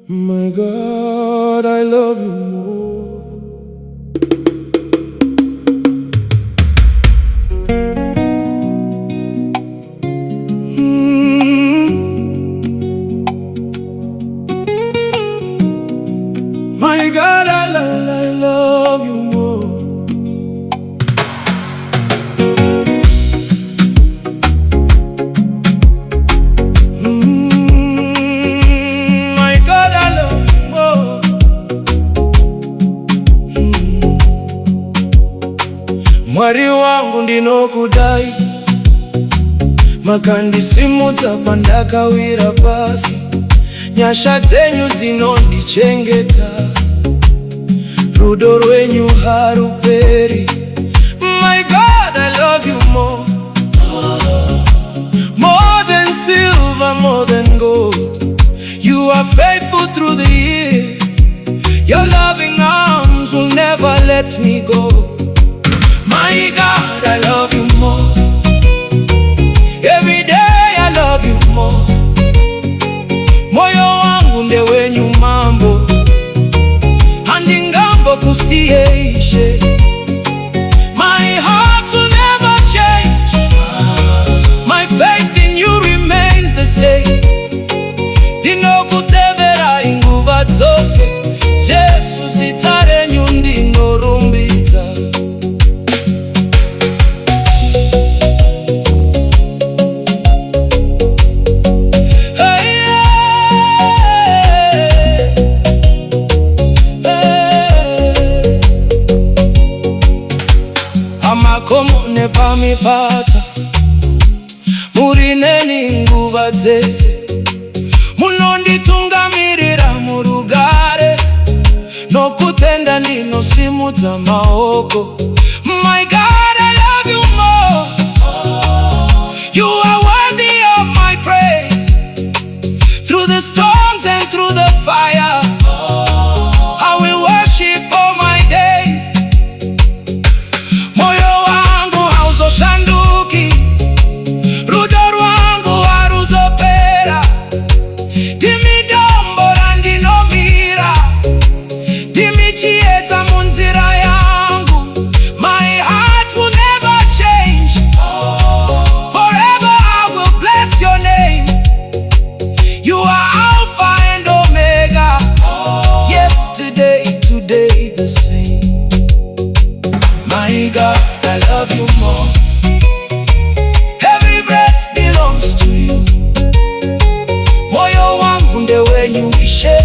My God, I love you more. My God, I love you more. My God, I love you more. Mwari wangu ndinokudai, makandisimudzira pandakawira pasi. Nyasha dzenyu dzinondichengeta, Rudo rwenyu haruperi. My God, I love you more. More than silver, more than gold. You are faithful through the years. Your loving arms will never let me go. My God, I love you more. Every day I love you more. Moyo wangu ndewenyu mambo, handingambo kusiyeishe. My heart will never change. My faith in you remains the same. Ndinokutevera inguva dzose, Jesu zita renyu ndinorumbidza. Amakomo nepamipata, muri neni nguva dzese. Munonditungamirira murugare, nokutenda ndinosimudza maoko. My God, I love you more. You are worthy of my praise. Through the storms and through the fire, I will worship all my days. Moyo wangu hauzoshanduki, Rudo rwangu haruzopera. Ndimi dombo randinomira, ndimi chiedza munzira yangu. My heart will never change. Forever I will bless your name. You are Alpha and Omega. Yesterday, today the same. My God, I love you more. Every breath belongs to you. Moyo wangu ndewenyu ishe.